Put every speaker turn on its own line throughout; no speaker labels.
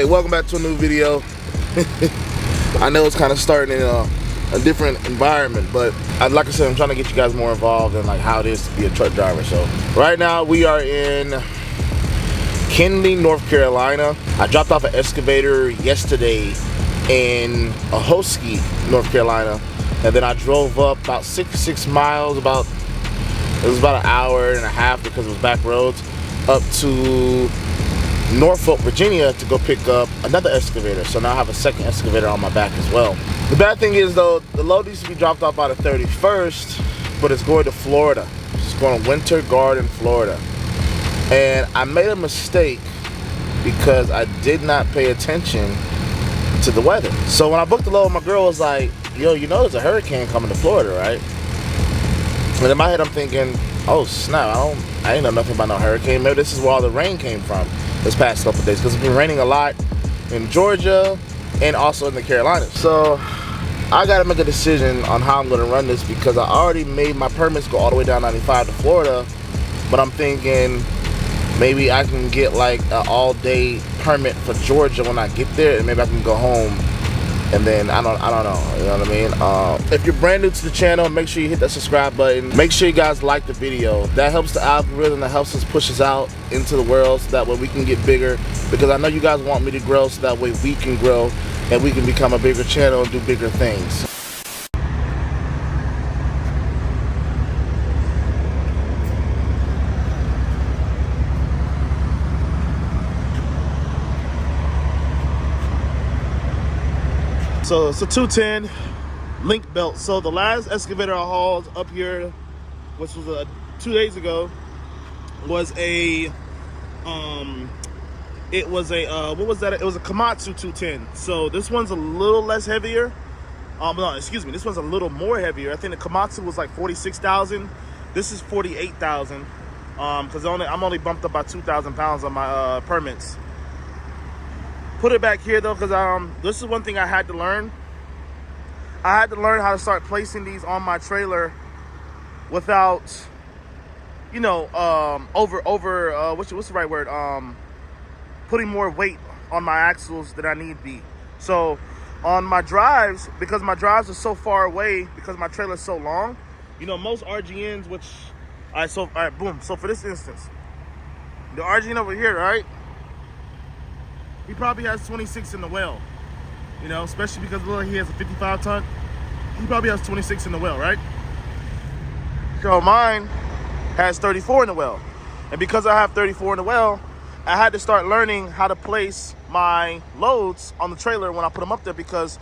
Hey, welcome back to a new video. I know it's kind of starting in a different environment, but like I said, I'm trying to get you guys more involved in like how it is to be a truck driver. So right now we are in Kenly, North Carolina. I dropped off an Excavator yesterday in Ahoskie, North Carolina, and then I drove up about 66 miles. It was about an hour and a half because it was back roads, up to Norfolk, Virginia to go pick up another Excavator. So now I have a second Excavator on my back as well. The bad thing is though, the load needs to be dropped off by the 31st, but it's going to Florida. It's going to Winter Garden, Florida. And I made a mistake because I did not pay attention to the weather. So when I booked the load, my girl was like, yo, you know there's a hurricane coming to Florida, right? And in my head I'm thinking, oh snap, I ain't know nothing about no hurricane. Maybe this is where all the rain came from this past couple of days, because it's been raining a lot in Georgia and also in the Carolinas. So I gotta make a decision on how I'm gonna run this, because I already made my permits go all the way down 95 to Florida, but I'm thinking maybe I can get like an all-day permit for Georgia when I get there, and maybe I can go home. And then I don't know, you know what I mean? If you're brand new to the channel, make sure you hit that subscribe button. Make sure you guys like the video. That helps the algorithm, that helps us push us out into the world, so that way we can get bigger. Because I know you guys want me to grow, so that way we can grow and we can become a bigger channel and do bigger things. So it's a 210 link belt. So the last Excavator I hauled up here, which was 2 days ago, was a it was a what was that? It was a Komatsu 210. So this one's a little less heavier. No, excuse me, this one's a little more heavier. I think the Komatsu was like 46,000. This is 48,000. Because I'm only bumped up by 2,000 pounds on my permits. Put it back here though, because this is one thing I had to learn. I had to learn how to start placing these on my trailer without, you know, what's the right word? Putting more weight on my axles than I need be. So on my drives, because my drives are so far away, because my trailer is so long, you know, most RGNs, which all right, boom. So for this instance, the RGN over here, right? He probably has 26 in the well, you know, especially because he has a 55 ton. He probably has 26 in the well, right? So mine has 34 in the well. And because I have 34 in the well, I had to start learning how to place my loads on the trailer when I put them up there, because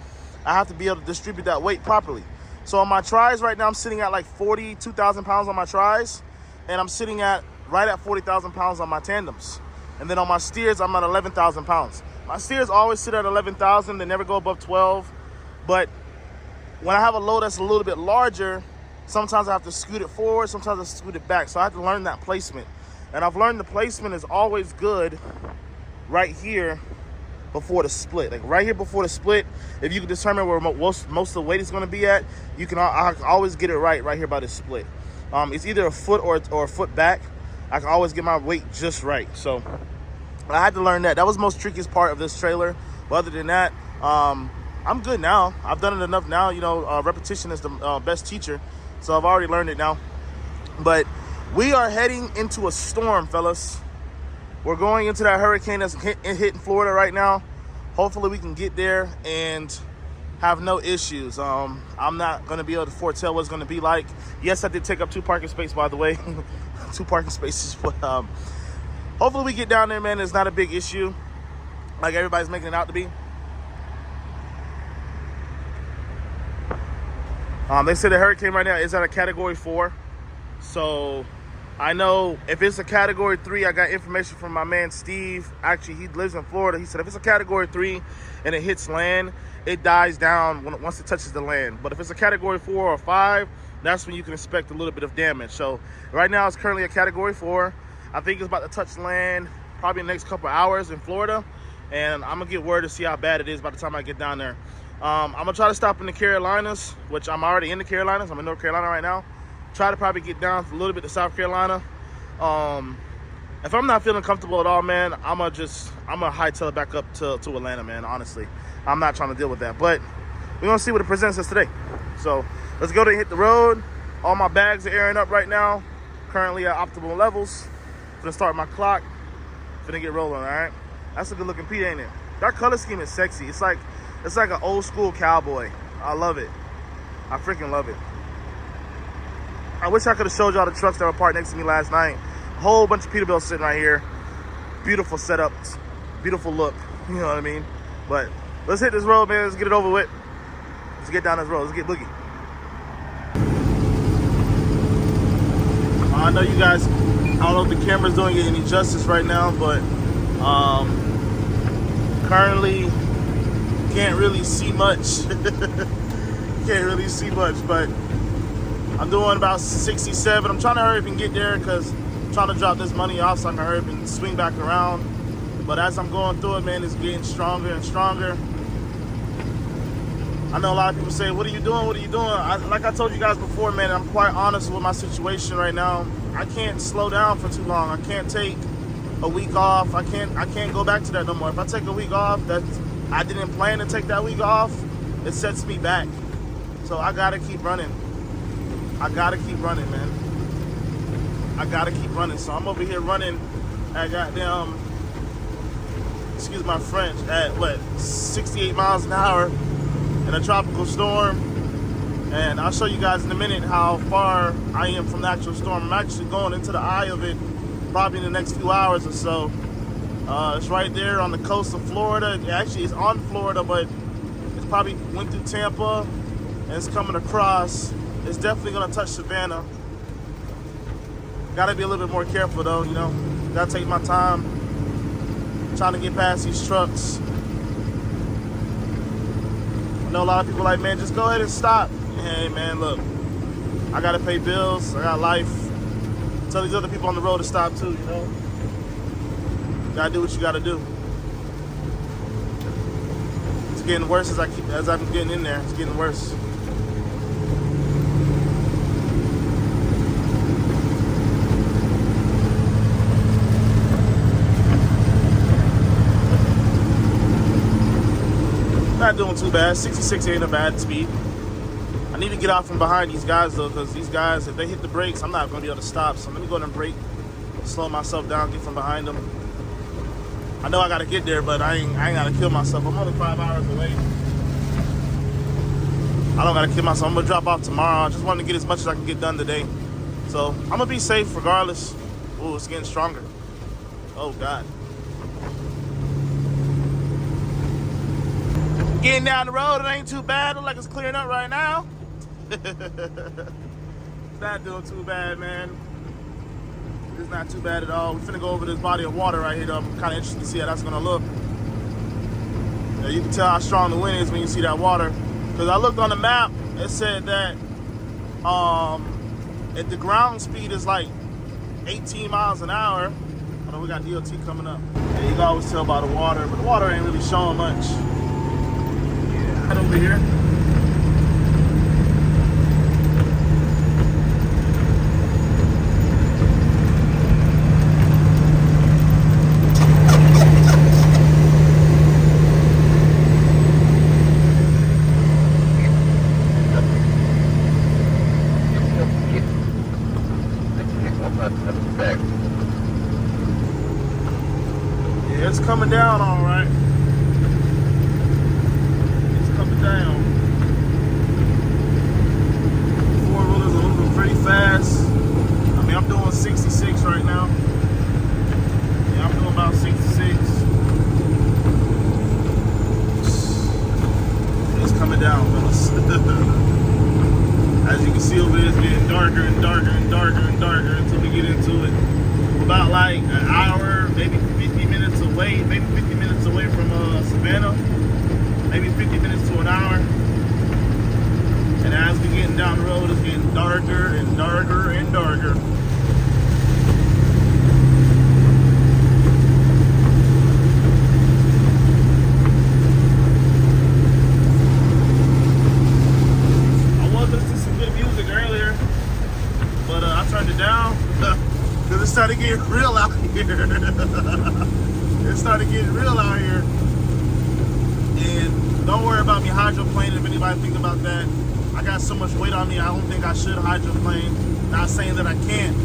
I have to be able to distribute that weight properly. So on my tries right now, I'm sitting at like 42,000 pounds on my tries, and I'm sitting at right at 40,000 pounds on my tandems. And then on my steers, I'm at 11,000 pounds. My steers always sit at 11,000. They never go above 12. But when I have a load that's a little bit larger, sometimes I have to scoot it forward, sometimes I scoot it back. So I have to learn that placement. And I've learned the placement is always good right here before the split. Like right here before the split, if you can determine where most of the weight is going to be at, I can always get it right here by the split. It's either a foot or a foot back. I can always get my weight just right. So I had to learn that. That was the most trickiest part of this trailer. But other than that, I'm good now. I've done it enough now. You know, repetition is the best teacher. So I've already learned it now. But we are heading into a storm, fellas. We're going into that hurricane that's hitting Florida right now. Hopefully we can get there and have no issues. I'm not going to be able to foretell what it's going to be like. Yes, I did take up 2 parking spaces, by the way. 2 parking spaces, but hopefully we get down there, man. It's not a big issue like everybody's making it out to be. They say the hurricane right now is at a category 4. So I know if it's a category 3, I got information from my man Steve. Actually, he lives in Florida. He said if it's a category 3 and it hits land, it dies down once it touches the land. But if it's a category 4 or 5, that's when you can expect a little bit of damage. So right now it's currently a category 4. I think it's about to touch land probably in the next couple of hours in Florida. And I'm gonna get word to see how bad it is by the time I get down there. I'm gonna try to stop in the Carolinas, which I'm already in the Carolinas. I'm in North Carolina right now. Try to probably get down a little bit to South Carolina. if I'm not feeling comfortable at all, man, I'm gonna hightail it back up to Atlanta, man. Honestly, I'm not trying to deal with that. But we're gonna see what it presents us today. So let's go to hit the road. All my bags are airing up right now. Currently at optimal levels. Gonna start my clock. Gonna get rolling. All right. That's a good looking Pete, ain't it? That color scheme is sexy. It's like an old school cowboy. I love it. I freaking love it. I wish I could have showed y'all the trucks that were parked next to me last night. A whole bunch of Peterbilt sitting right here. Beautiful setups. Beautiful look. You know what I mean? But let's hit this road, man. Let's get it over with. Let's get down this road. Let's get boogie. I know you guys, I don't know if the camera's doing it any justice right now, but currently can't really see much. Can't really see much, but I'm doing about 67. I'm trying to hurry up and get there because I'm trying to drop this money off so I can hurry up and swing back around. But as I'm going through it, man, it's getting stronger and stronger. I know a lot of people say, what are you doing? What are you doing? Like I told you guys before, man, I'm quite honest with my situation right now. I can't slow down for too long. I can't take a week off. I can't go back to that no more. If I take a week off, I didn't plan to take that week off, it sets me back. So I gotta keep running. I gotta keep running, man. I gotta keep running. So I'm over here running at goddamn, excuse my French, at what, 68 miles an hour in a tropical storm. And I'll show you guys in a minute how far I am from the actual storm. I'm actually going into the eye of it probably in the next few hours or so. It's right there on the coast of Florida. Actually, it's on Florida, but it's probably went through Tampa and it's coming across. It's definitely gonna touch Savannah. Gotta be a little bit more careful though, you know. Gotta take my time trying to get past these trucks. I know a lot of people are like, man, just go ahead and stop. Hey man, look, I gotta pay bills, I got life. Tell these other people on the road to stop too, you know. Gotta do what you gotta do. It's getting worse as I'm getting in there. It's getting worse. Not doing too bad. 66 ain't a bad speed. I need to get out from behind these guys though, because these guys, if they hit the brakes, I'm not gonna be able to stop. So let me go ahead and brake, slow myself down, get from behind them. I know I gotta get there, but I ain't gotta kill myself. I'm only 5 hours away. I don't gotta kill myself. I'm gonna drop off tomorrow. I just want to get as much as I can get done today. So I'm gonna be safe regardless. Ooh, it's getting stronger. Oh God. Getting down the road, it ain't too bad. Look like it's clearing up right now. It's not doing too bad, man. It's not too bad at all. We're finna go over this body of water right here though. I'm kind of interested to see how that's gonna look. Yeah, you can tell how strong the wind is when you see that water. Because I looked on the map, it said that if the ground speed is like 18 miles an hour. I know we got DOT coming up. Yeah, you can always tell by the water, but the water ain't really showing much. Yeah, right over here. It's coming down all right. It's coming down. Four-wheelers are moving pretty fast. I mean, I'm doing 66 right now. Yeah, I'm doing about 66. It's coming down, fellas. As you can see over there, it's getting darker and darker and darker and darker until we get into it. We're about like an hour, maybe 50 minutes away, maybe 50 minutes away from Savannah, maybe 50 minutes to an hour. And as we're getting down the road, it's getting darker and darker and darker. I was listening to some good music earlier, but I turned it down. Because it started getting real out here. It started getting real out here. And don't worry about me hydroplaning if anybody thinks about that. I got so much weight on me, I don't think I should hydroplane. Not saying that I can't,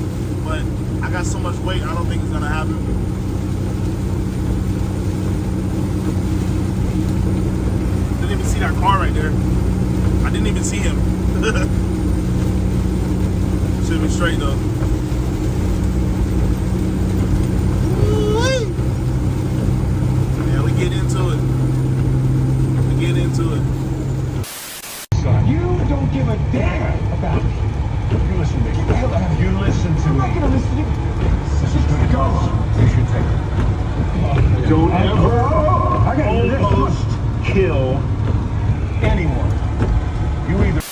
but I got so much weight, I don't think it's gonna happen. Didn't even see that car right there. I didn't even see him. Should be straight though. Yeah, we get into it. We get into it.
You don't give a damn about me. You listen to me. You listen to me. I'm not gonna listen to you. This is gonna go. You should take it. Don't ever almost kill anyone. You either.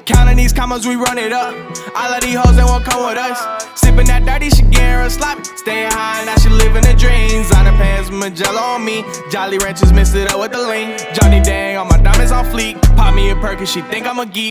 Counting these commas, we run it up. All of these hoes, they won't come with us. Sipping that dirty, she getting real sloppy. Staying high, now she living the dreams. On her pants, Magello on me. Jolly Ranchers mixed it up with the lean. Johnny Dang, all my diamonds on fleek. Pop me a perk, and she think I'm a geek.